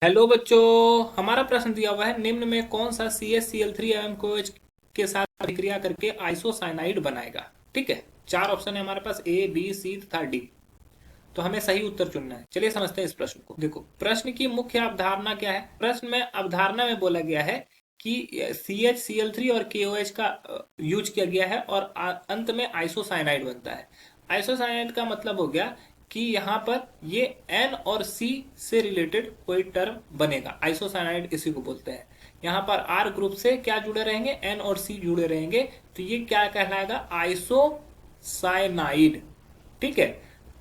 Hello बच्चों। हमारा प्रश्न दिया हुआ है, निम्न में कौन सा CaCl3 एवं कोएच के साथ अभिक्रिया करके आइसोसाइनाइड बनाएगा। ठीक है, चार ऑप्शन है हमारे पास, ए बी सी तथा डी। तो हमें सही उत्तर चुनना है। चलिए समझते हैं इस प्रश्न को। देखो, प्रश्न की मुख्य अवधारणा क्या है। प्रश्न में अवधारणा में बोला गया है कि CaCl3 और KOH का यूज किया गया है और अंत में आइसोसाइनाइड बनता है। आइसोसाइनाइड का मतलब हो गया कि यहाँ पर ये N और C से रिलेटेड कोई टर्म बनेगा। आइसोसाइनाइड इसी को बोलते हैं। यहाँ पर R ग्रुप से क्या जुड़े रहेंगे, N और C जुड़े रहेंगे, तो ये क्या कहलाएगा, आइसोसाइनाइड। ठीक है,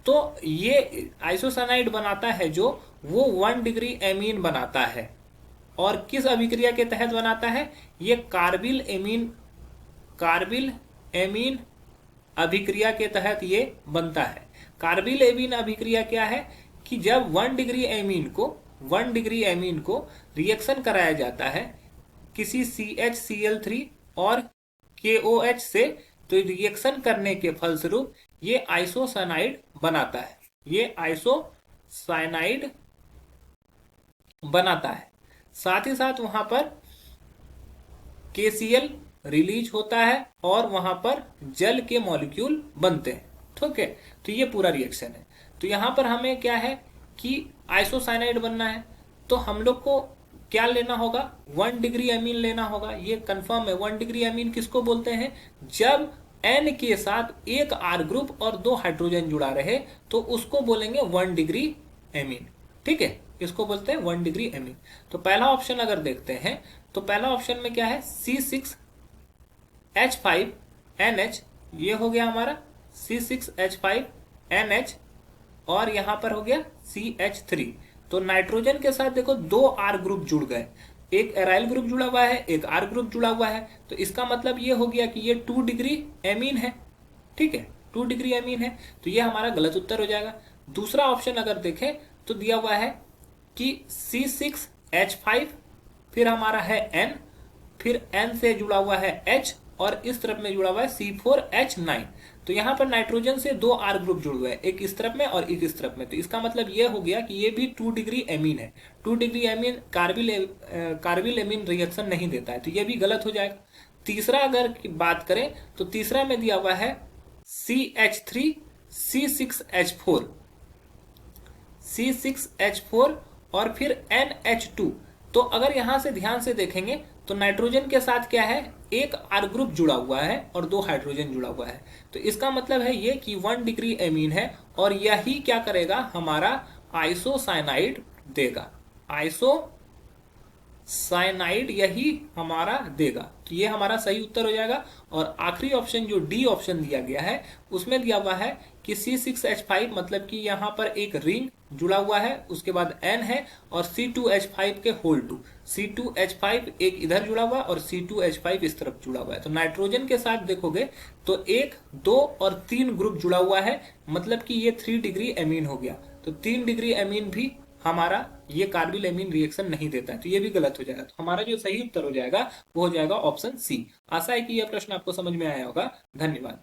तो ये आइसोसाइनाइड बनाता है जो वो 1 डिग्री एमीन बनाता है। और किस अभिक्रिया के तहत बनाता है, ये कार्बिल एमीन अभिक्रिया के तहत ये बनता है। कार्बिल एमीन अभिक्रिया क्या है कि जब 1 डिग्री एमीन को रिएक्शन कराया जाता है किसी CHCl3 और KOH से, तो रिएक्शन करने के फलस्वरूप ये आइसोसाइनाइड बनाता है। ये आइसोसाइनाइड बनाता है। साथ ही साथ वहां पर KCl रिलीज होता है और वहां पर जल के मॉलिक्यूल बनते हैं। ठीक है, तो ये पूरा रिएक्शन है। तो यहां पर हमें क्या है कि आइसोसाइनाइड बनना है, तो हम लोग को क्या लेना होगा, 1 डिग्री एमीन लेना होगा। ये कंफर्म है। 1 डिग्री एमीन किसको बोलते हैं, जब N के साथ एक R ग्रुप और 2 हाइड्रोजन जुड़ा रहे तो उसको बोलेंगे 1 डिग्री एमीन। ठीक है, इसको बोलते हैं 1 डिग्री एमीन। तो पहला ऑप्शन अगर देखते हैं तो पहला ऑप्शन में क्या है, C6H5NH, ये हो गया हमारा C6H5NH, और यहां पर हो गया CH3। तो नाइट्रोजन के साथ देखो 2 R ग्रुप जुड़ गए, एक एराइल ग्रुप जुड़ा हुआ है, एक R ग्रुप जुड़ा हुआ है। तो इसका मतलब ये हो गया कि ये 2 डिग्री एमीन है। ठीक है, 2 डिग्री एमीन है, तो ये हमारा गलत उत्तर हो जाएगा। दूसरा ऑप्शन अगर देखें तो दिया हुआ है कि C6H5, फिर हमारा है N, फिर N से जुड़ा हुआ है H, और इस तरफ में जुड़ा हुआ है C4H9। तो यहाँ पर नाइट्रोजन से 2 R ग्रुप जुड़ हुए हैं, एक इस तरफ में और एक इस तरफ में। तो इसका मतलब ये हो गया कि ये भी 2 डिग्री एमीन है। 2 degree amine carbyl amine reaction नहीं देता है, तो ये भी गलत हो जाएगा। तीसरा अगर बात करें तो तीसरा में दिया हुआ है CH3 C6H4, C6H4 और फिर NH2। तो अगर यहां से ध्यान से देखेंगे तो नाइट्रोजन के साथ क्या है, एक R ग्रुप जुड़ा हुआ है और 2 हाइड्रोजन जुड़ा हुआ है। तो इसका मतलब है ये कि 1 डिग्री एमीन है और यही क्या करेगा, हमारा आइसोसाइनाइड देगा। आइसोसाइनाइड यही हमारा देगा। तो ये हमारा सही उत्तर हो जाएगा। और आखिरी ऑप्शन जो डी ऑप्शन दिया गया है उसमें दिया हुआ है कि C6H5, मतलब कि यहाँ पर एक रिंग जुड़ा हुआ है, उसके बाद N है और C2H5 के होल 2। C2H5 एक इधर जुड़ा हुआ और C2H5 इस तरफ जुड़ा हुआ है। तो नाइट्रोजन के साथ देखोगे तो 1, 2 और 3 ग्रुप जुड़ा हुआ है, मतलब कि ये 3 डिग्री एमीन हो गया। तो 3 डिग्री एमीन भी हमारा ये कार्बिल एमीन रिएक्शन नहीं देता है, तो ये भी गलत हो जाएगा। तो हमारा जो सही उत्तर हो जाएगा वो हो जाएगा ऑप्शन सी। आशा है कि यह प्रश्न आपको समझ में आया होगा। धन्यवाद।